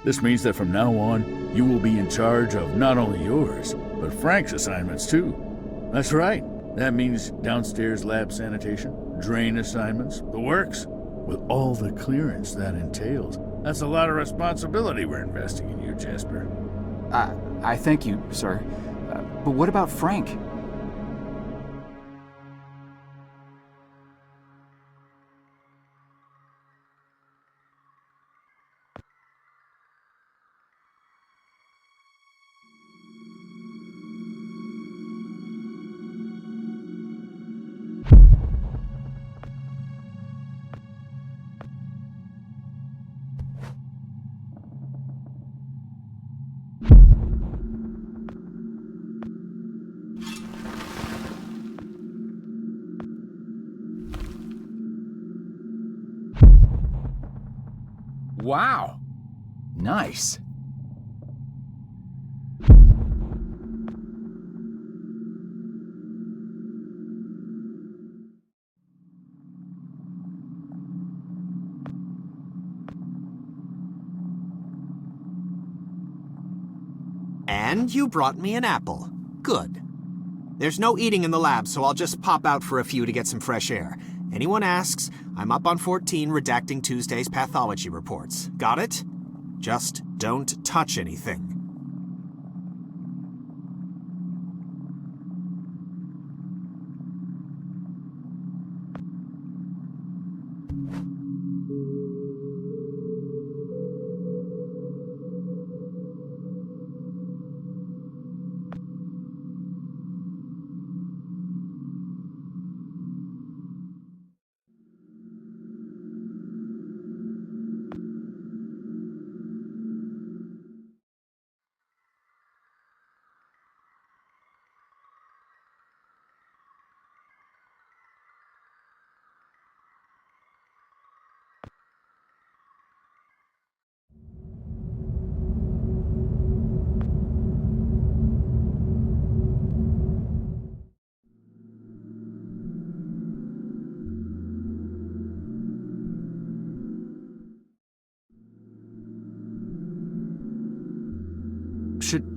This means that from now on, you will be in charge of not only yours, but Frank's assignments too. That's right. That means downstairs lab sanitation, drain assignments, the works. With all the clearance that entails, that's a lot of responsibility we're investing in you, Jasper. I thank you, sir. But what about Frank? Wow. Nice. And you brought me an apple. Good. There's no eating in the lab, so I'll just pop out for a few to get some fresh air. Anyone asks, I'm up on 14 redacting Tuesday's pathology reports. Got it? Just don't touch anything.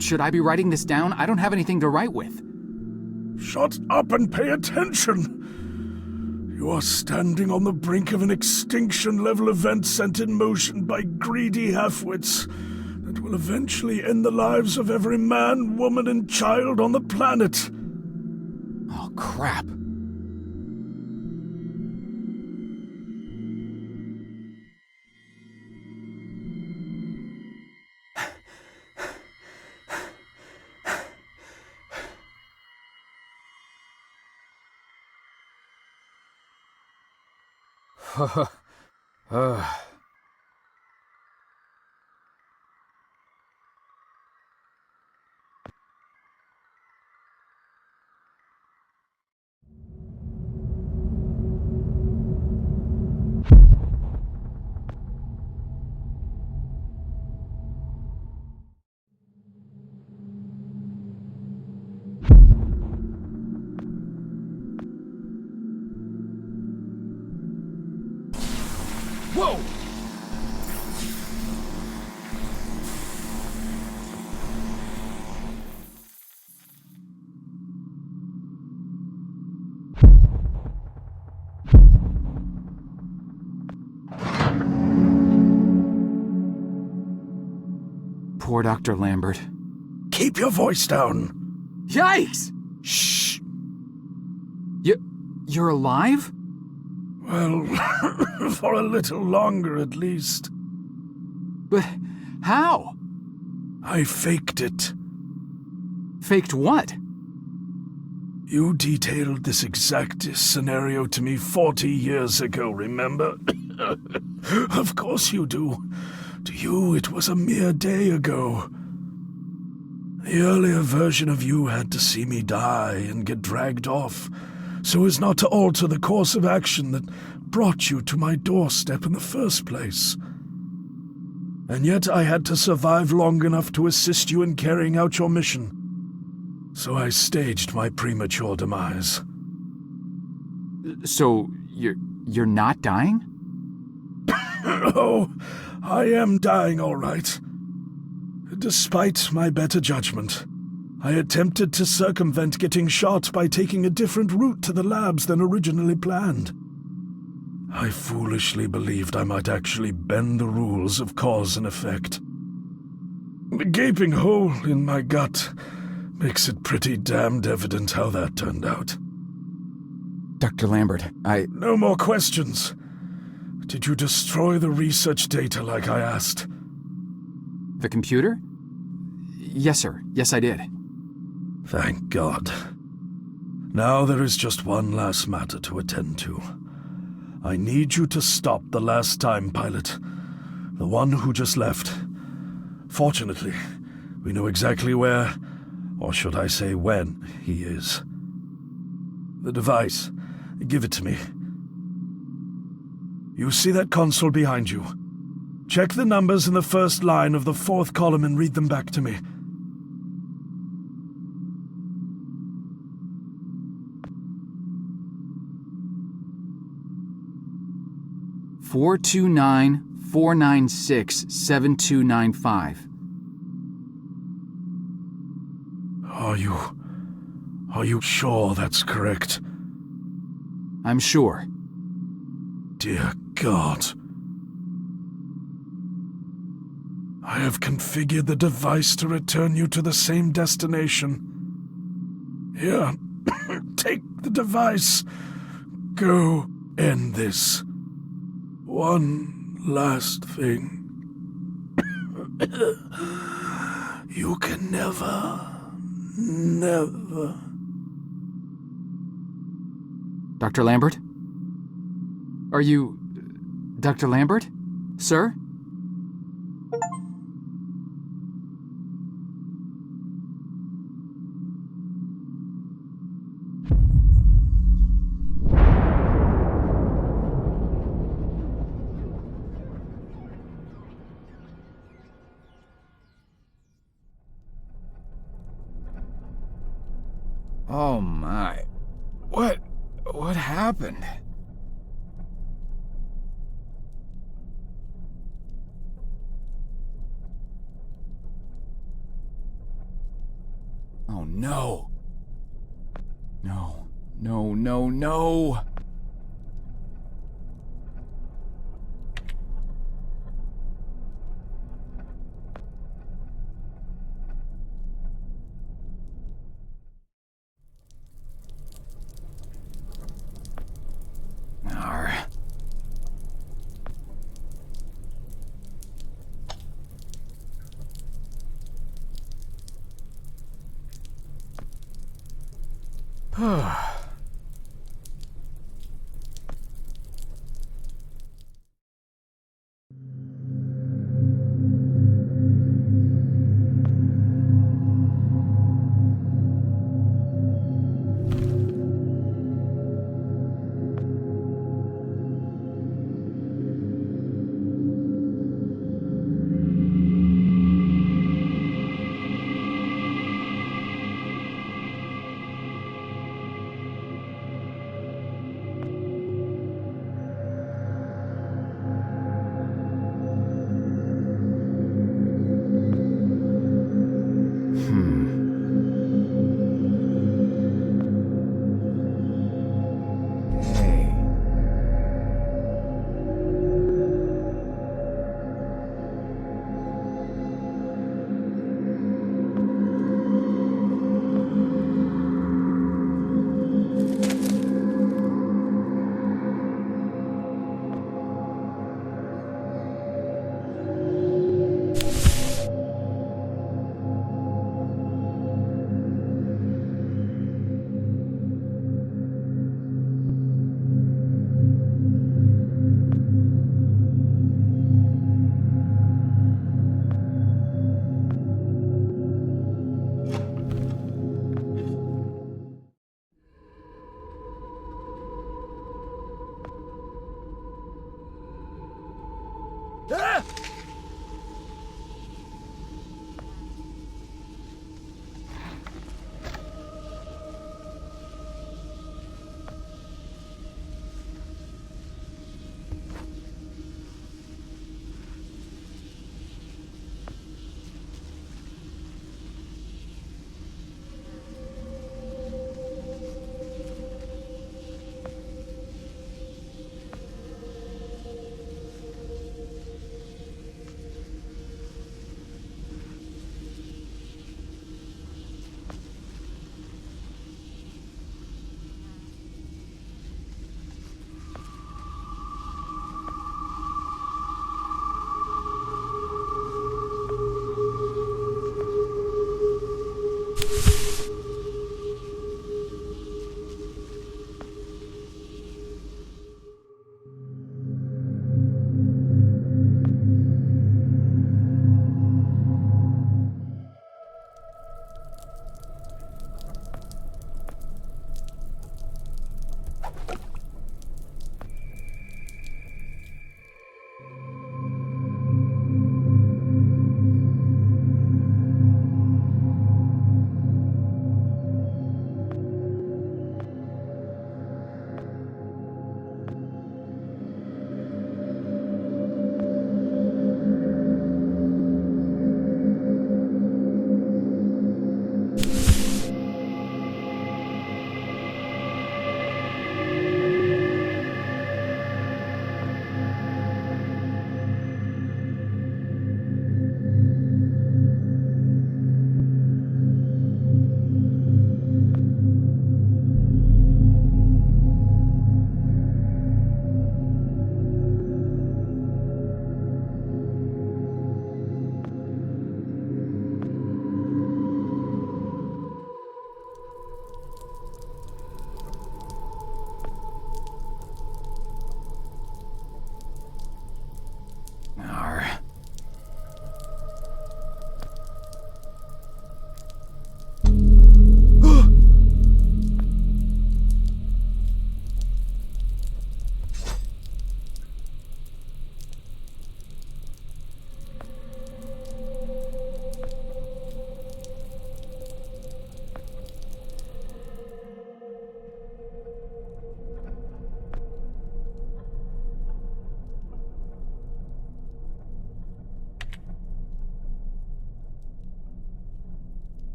Should I be writing this down? I don't have anything to write with. Shut up and pay attention! You are standing on the brink of an extinction-level event sent in motion by greedy half-wits that will eventually end the lives of every man, woman, and child on the planet. Oh, crap. Whoa! Poor Dr. Lambert. Keep your voice down. Yikes! Shh. You're alive? Well, for a little longer at least. But how? I faked it. Faked what? You detailed this exact scenario to me 40 years ago, remember? Of course you do. To you, it was a mere day ago. The earlier version of you had to see me die and get dragged off, so as not to alter the course of action that brought you to my doorstep in the first place. And yet I had to survive long enough to assist you in carrying out your mission. So I staged my premature demise. So, you're not dying? Oh, I am dying all right. Despite my better judgment, I attempted to circumvent getting shot by taking a different route to the labs than originally planned. I foolishly believed I might actually bend the rules of cause and effect. The gaping hole in my gut makes it pretty damned evident how that turned out. Dr. Lambert, No more questions. Did you destroy the research data like I asked? The computer? Yes, sir. Yes, I did. Thank God. Now there is just one last matter to attend to. I need you to stop the last time pilot, the one who just left. Fortunately, we know exactly where, or should I say when, he is. The device. Give it to me. You see that console behind you? Check the numbers in the first line of the fourth column and read them back to me. $429-496-7295. Are you sure that's correct? I'm sure. Dear God. I have configured the device to return you to the same destination. Here, take the device. Go end this. One last thing. You can never... Dr. Lambert? Are you... Dr. Lambert? Sir? Oh my. What happened? Oh no. No. Arr.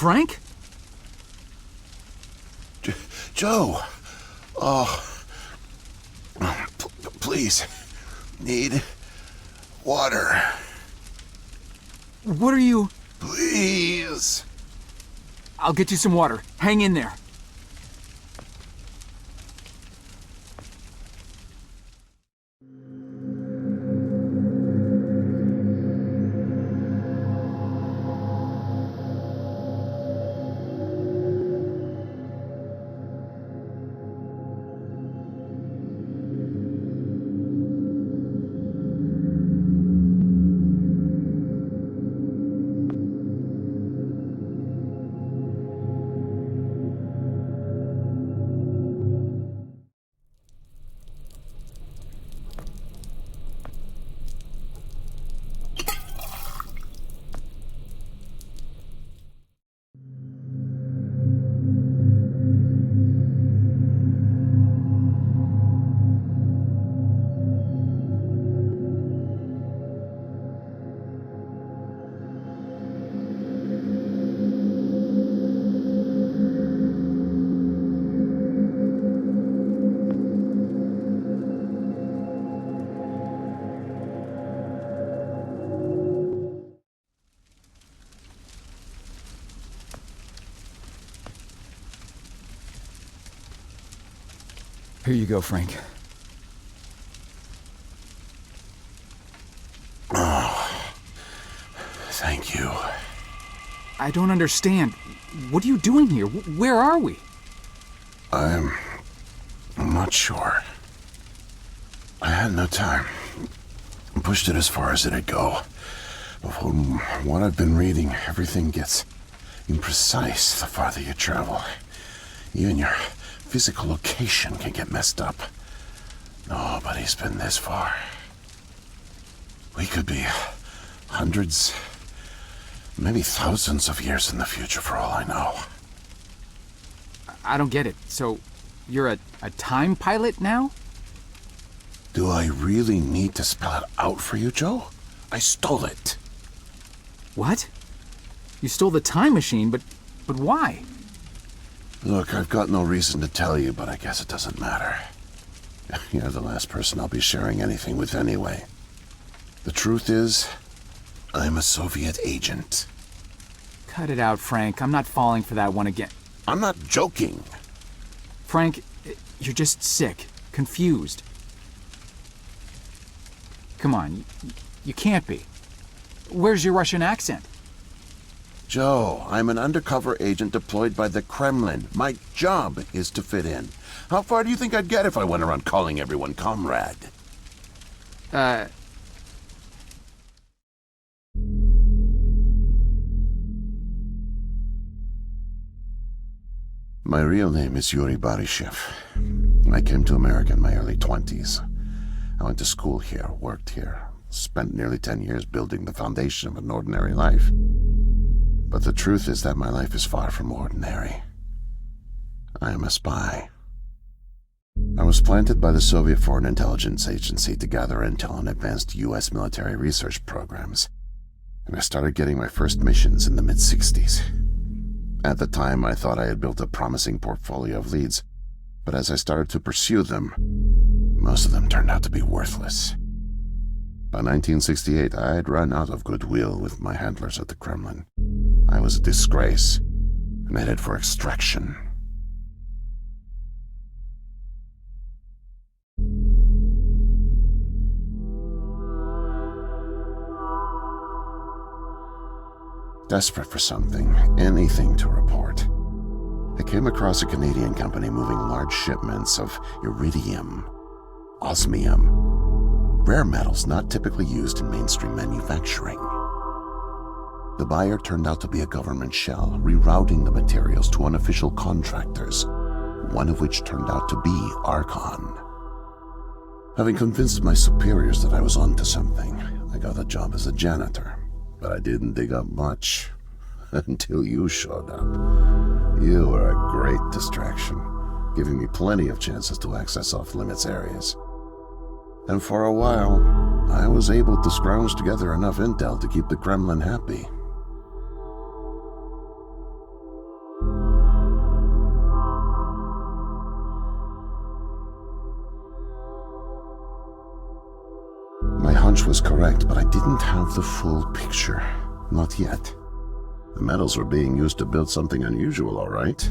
Frank? Joe! Oh. Please. Need water. What are you... Please. I'll get you some water. Hang in there. Here you go, Frank. Oh, thank you. I don't understand. What are you doing here? Where are we? I'm not sure. I had no time. Pushed it as far as it'd go. But from what I've been reading, everything gets imprecise the farther you travel. Even your physical location can get messed up. Nobody's been this far. We could be hundreds, maybe thousands of years in the future for all I know. I don't get it. So, you're a time pilot now? Do I really need to spell it out for you, Joe? I stole it. What? You stole the time machine, but why? Look, I've got no reason to tell you, but I guess it doesn't matter. You're the last person I'll be sharing anything with anyway. The truth is, I'm a Soviet agent. Cut it out, Frank. I'm not falling for that one again. I'm not joking. Frank, you're just sick, confused. Come on, you can't be. Where's your Russian accent? Joe, I'm an undercover agent deployed by the Kremlin. My job is to fit in. How far do you think I'd get if I went around calling everyone comrade? My real name is Yuri Barishev. I came to America in my early 20s. I went to school here, worked here, spent nearly 10 years building the foundation of an ordinary life. But the truth is that my life is far from ordinary. I am a spy. I was planted by the Soviet Foreign Intelligence Agency to gather intel on advanced U.S. military research programs, and I started getting my first missions in the mid-60s. At the time, I thought I had built a promising portfolio of leads, but as I started to pursue them, most of them turned out to be worthless. By 1968, I had run out of goodwill with my handlers at the Kremlin. I was a disgrace, and headed for extraction. Desperate for something, anything to report, I came across a Canadian company moving large shipments of iridium, osmium, rare metals not typically used in mainstream manufacturing. The buyer turned out to be a government shell, rerouting the materials to unofficial contractors, one of which turned out to be Archon. Having convinced my superiors that I was onto something, I got a job as a janitor. But I didn't dig up much until you showed up. You were a great distraction, giving me plenty of chances to access off-limits areas. And for a while, I was able to scrounge together enough intel to keep the Kremlin happy. hunch was correct, but I didn't have the full picture. Not yet. The metals were being used to build something unusual, all right.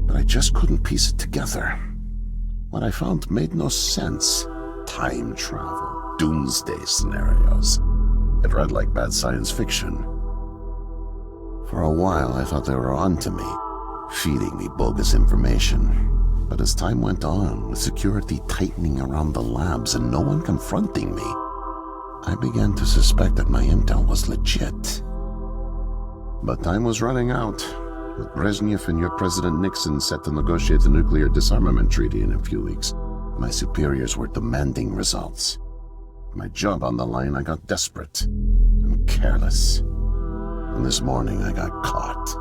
But I just couldn't piece it together. What I found made no sense. Time travel, doomsday scenarios. It read like bad science fiction. For a while, I thought they were onto me, feeding me bogus information. But as time went on, with security tightening around the labs and no one confronting me, I began to suspect that my intel was legit. But time was running out, with Brezhnev and your President Nixon set to negotiate the nuclear disarmament treaty in a few weeks. My superiors were demanding results. My job on the line, I got desperate and careless. And this morning I got caught.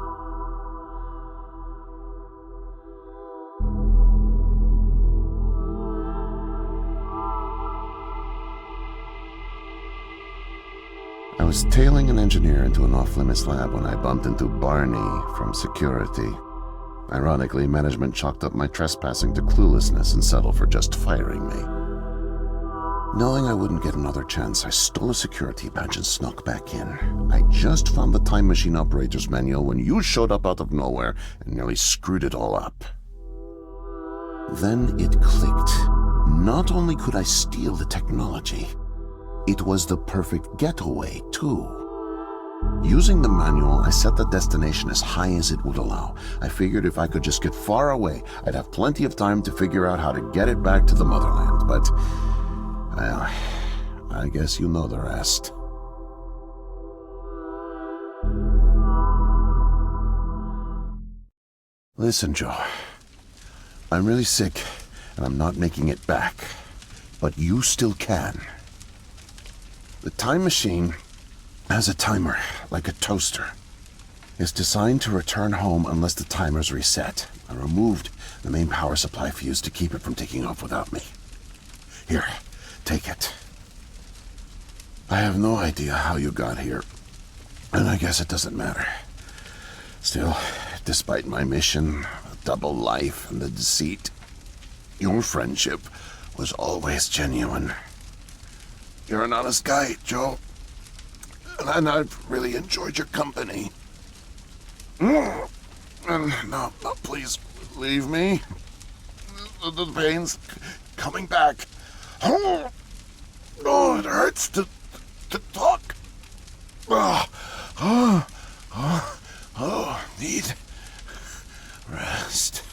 I was tailing an engineer into an off-limits lab when I bumped into Barney from security. Ironically, management chalked up my trespassing to cluelessness and settled for just firing me. Knowing I wouldn't get another chance, I stole a security badge and snuck back in. I just found the time machine operator's manual when you showed up out of nowhere and nearly screwed it all up. Then it clicked. Not only could I steal the technology, it was the perfect getaway, too. Using the manual, I set the destination as high as it would allow. I figured if I could just get far away, I'd have plenty of time to figure out how to get it back to the motherland. But, well, I guess you know the rest. Listen, Joe. I'm really sick, and I'm not making it back. But you still can. The time machine has a timer, like a toaster. It's designed to return home unless the timer's reset. I removed the main power supply fuse to keep it from taking off without me. Here, take it. I have no idea how you got here, and I guess it doesn't matter. Still, despite my mission, a double life, and the deceit, your friendship was always genuine. You're an honest guy, Joe. And I've really enjoyed your company. And now, please, leave me. The pain's coming back. Oh, it hurts to talk. Need rest.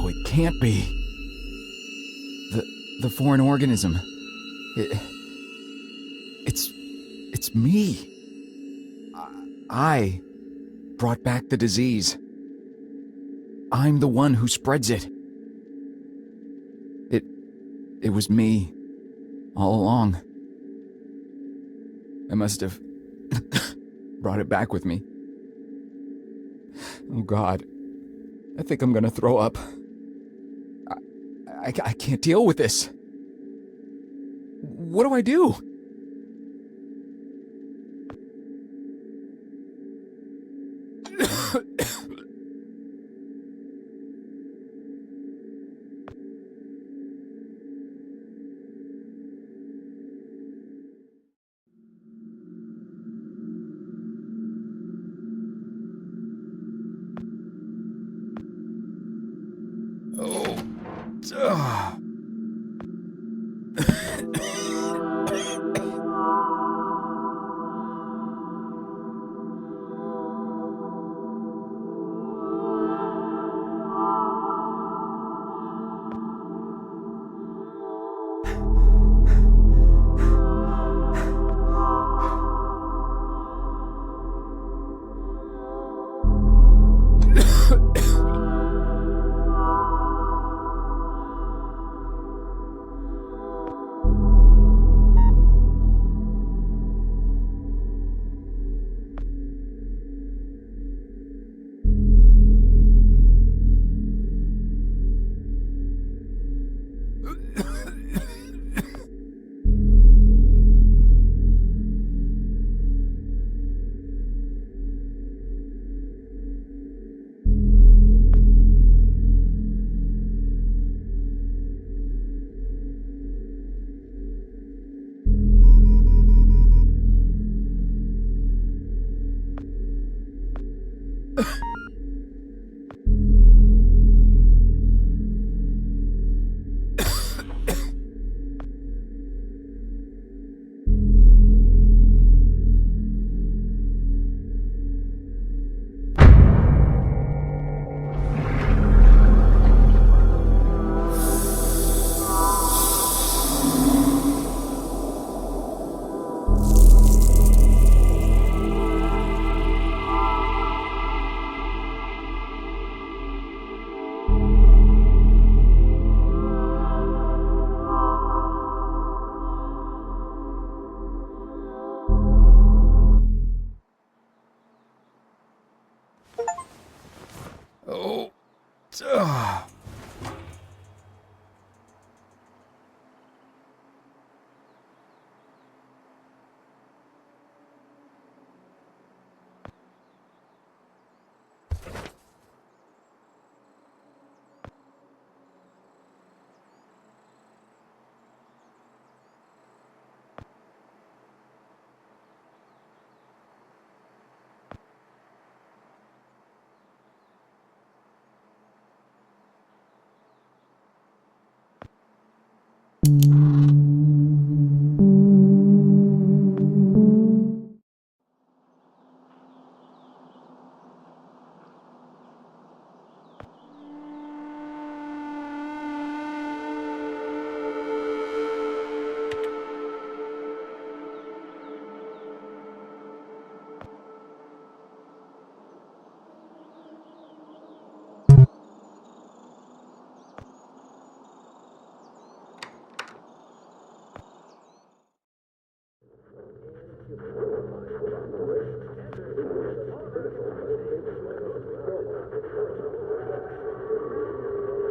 it can't be. The foreign organism. It's me. I brought back the disease. I'm the one who spreads it. It was me all along. I must have brought it back with me. Oh God, I think I'm gonna throw up. I can't deal with this. What do I do?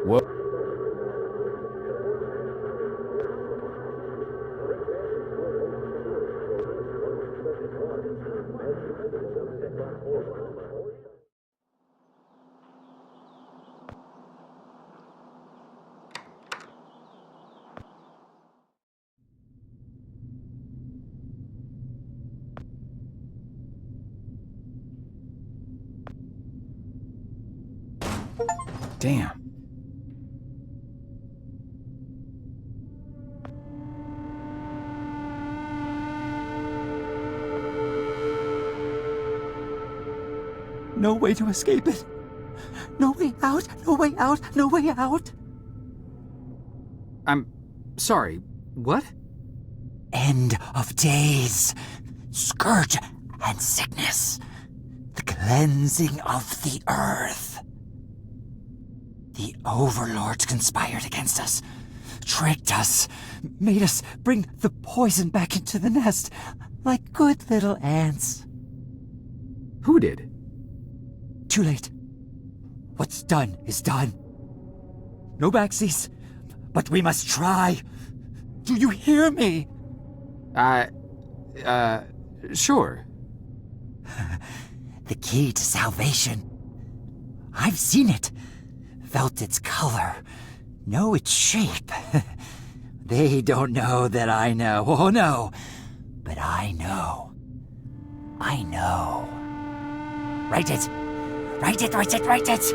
What? Damn. No way to escape it. No way out, no way out, no way out. I'm sorry, what? End of days, scourge and sickness, the cleansing of the earth. The overlords conspired against us, tricked us, made us bring the poison back into the nest, like good little ants. Who did? Too late. What's done is done. No backsies, but we must try. Do you hear me? Sure. The key to salvation. I've seen it, felt its color, know its shape. They don't know that I know. Oh no, but I know. I know. Write it. Write it, write it, write it!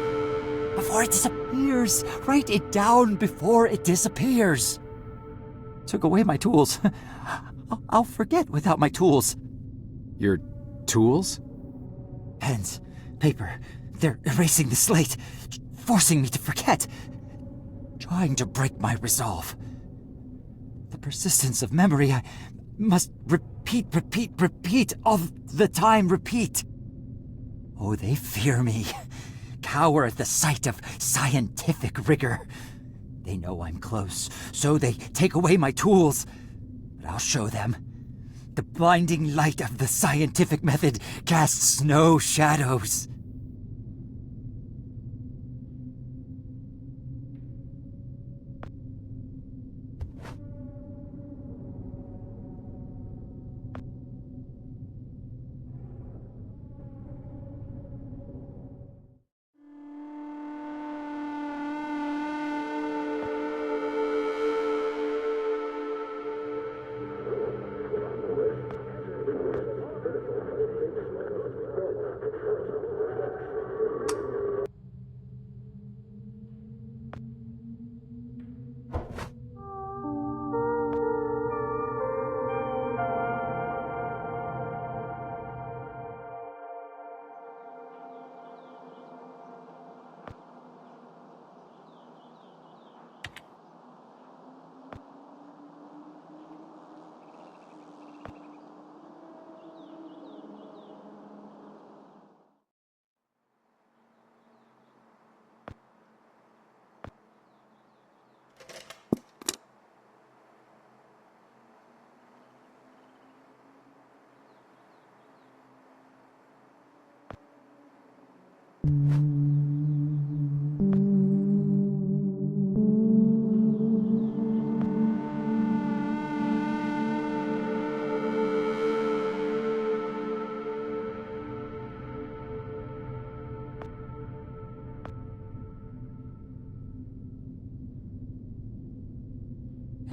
Before it disappears. Write it down before it disappears. Took away my tools. I'll forget without my tools. Your tools? Pens, paper, they're erasing the slate, forcing me to forget, trying to break my resolve. The persistence of memory, I must repeat, all the time repeat. Oh, they fear me, cower at the sight of scientific rigor. They know I'm close, so they take away my tools. But I'll show them. The blinding light of the scientific method casts no shadows.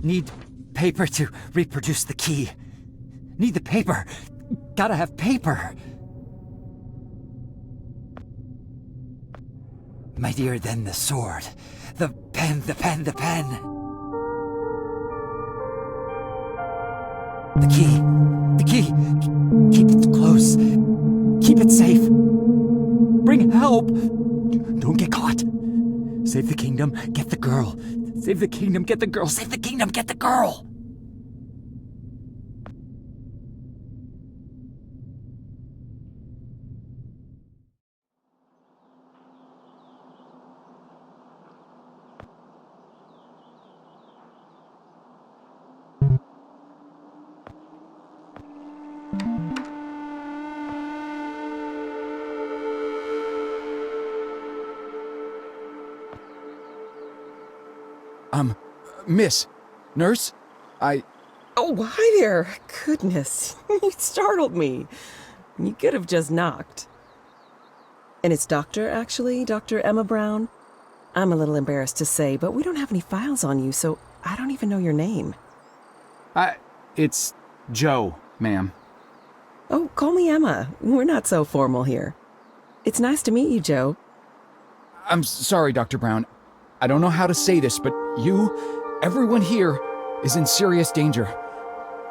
Need paper to reproduce the key. Need the paper. Gotta have paper. Mightier than the sword. The pen, the pen, the pen. The key. The key. Keep it close. Keep it safe. Bring help. Don't get caught. Save the kingdom, get the girl. Save the kingdom, get the girl. Save the kingdom, get the girl. Miss, nurse, Oh, hi there. Goodness, you startled me. You could have just knocked. And it's Doctor, actually, Dr. Emma Brown. I'm a little embarrassed to say, but we don't have any files on you, so I don't even know your name. It's Joe, ma'am. Oh, call me Emma. We're not so formal here. It's nice to meet you, Joe. I'm sorry, Dr. Brown. I don't know how to say this, but everyone here is in serious danger.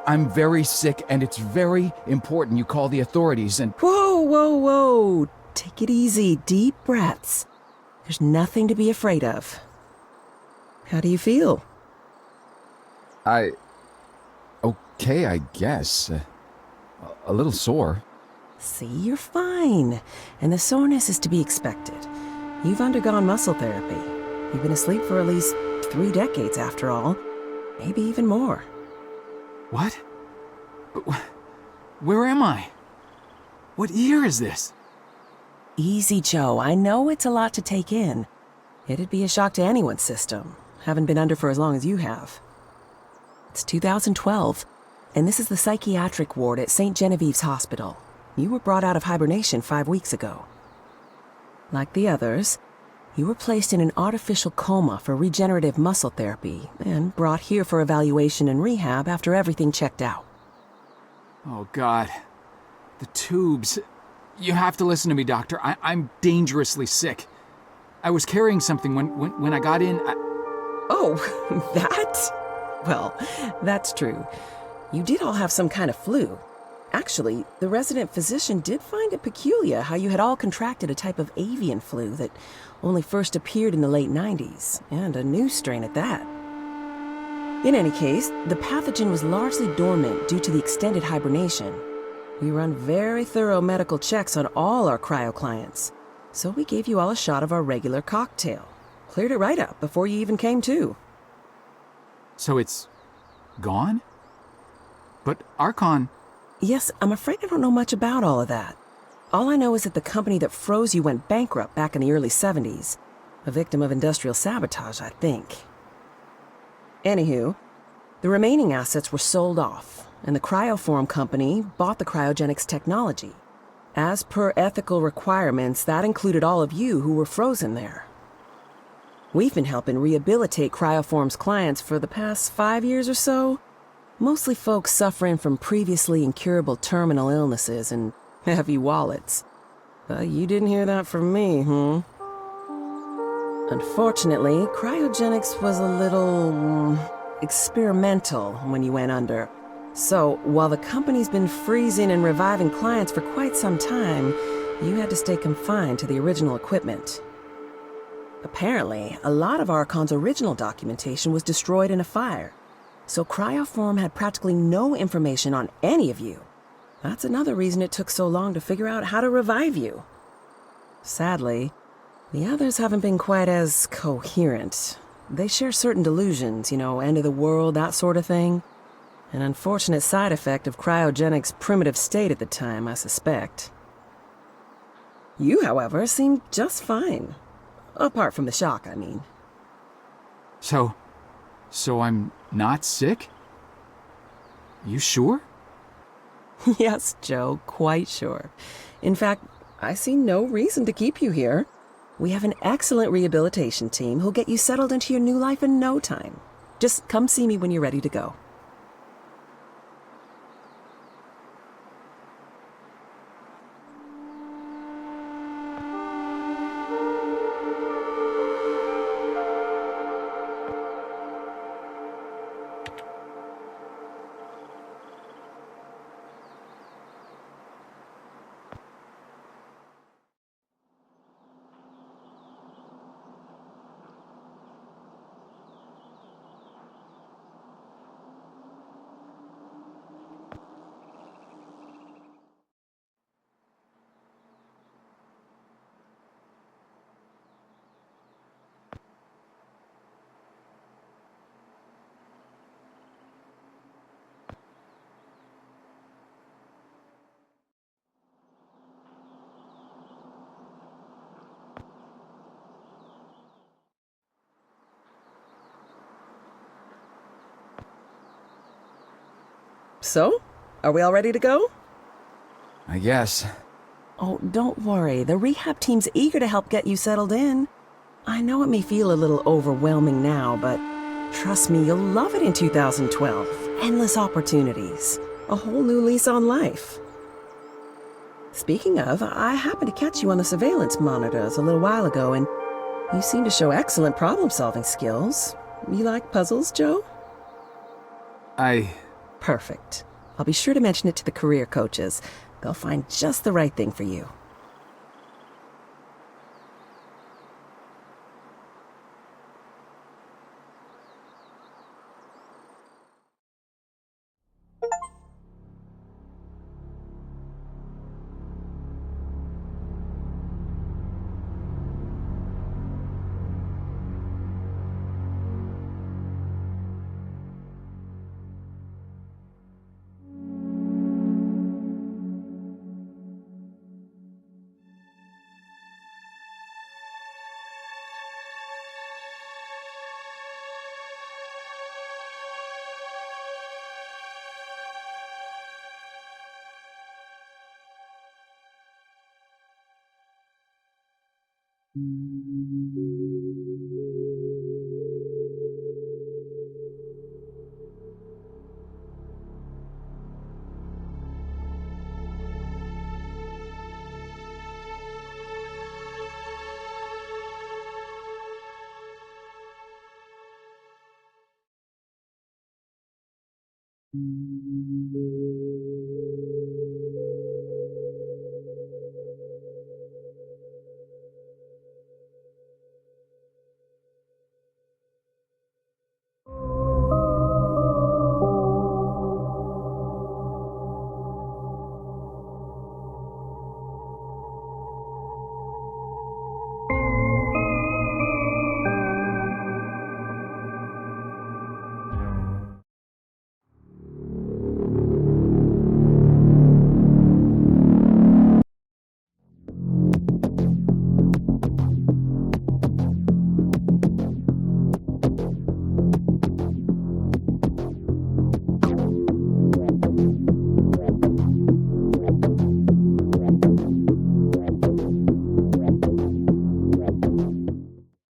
I'm very sick, and it's very important you call the authorities and... Whoa. Take it easy. Deep breaths. There's nothing to be afraid of. How do you feel? Okay, I guess. A little sore. See, you're fine. And the soreness is to be expected. You've undergone muscle therapy. You've been asleep for at least 3 decades after all. Maybe even more. What? Where am I? What year is this? Easy, Joe. I know it's a lot to take in. It'd be a shock to anyone's system. Haven't been under for as long as you have. It's 2012, and this is the psychiatric ward at St. Genevieve's Hospital. You were brought out of hibernation 5 weeks ago. Like the others, you were placed in an artificial coma for regenerative muscle therapy and brought here for evaluation and rehab after everything checked out. Oh, God. The tubes. You have to listen to me, Doctor. I'm dangerously sick. I was carrying something when I got in. Oh, that? Well, that's true. You did all have some kind of flu. Actually, the resident physician did find it peculiar how you had all contracted a type of avian flu that only first appeared in the late 90s, and a new strain at that. In any case, the pathogen was largely dormant due to the extended hibernation. We run very thorough medical checks on all our cryo clients, so we gave you all a shot of our regular cocktail. Cleared it right up before you even came to. So it's gone? But Archon... Yes, I'm afraid I don't know much about all of that. All I know is that the company that froze you went bankrupt back in the early 70s. A victim of industrial sabotage, I think. Anywho, the remaining assets were sold off, and the Cryoform company bought the cryogenics technology. As per ethical requirements, that included all of you who were frozen there. We've been helping rehabilitate Cryoform's clients for the past 5 years or so. Mostly folks suffering from previously incurable terminal illnesses and heavy wallets. But you didn't hear that from me, Unfortunately, cryogenics was a little experimental when you went under. So, while the company's been freezing and reviving clients for quite some time, you had to stay confined to the original equipment. Apparently, a lot of Archon's original documentation was destroyed in a fire. So Cryoform had practically no information on any of you. That's another reason it took so long to figure out how to revive you. Sadly, the others haven't been quite as coherent. They share certain delusions, end of the world, that sort of thing. An unfortunate side effect of cryogenics' primitive state at the time, I suspect. You, however, seemed just fine. Apart from the shock, I mean. So I'm not sick? You sure? Yes, Joe, quite sure. In fact, I see no reason to keep you here. We have an excellent rehabilitation team who'll get you settled into your new life in no time. Just come see me when you're ready to go. So, are we all ready to go? I guess. Oh, don't worry. The rehab team's eager to help get you settled in. I know it may feel a little overwhelming now, but trust me, you'll love it in 2012. Endless opportunities. A whole new lease on life. Speaking of, I happened to catch you on the surveillance monitors a little while ago, and you seem to show excellent problem-solving skills. You like puzzles, Joe? Perfect. I'll be sure to mention it to the career coaches. They'll find just the right thing for you.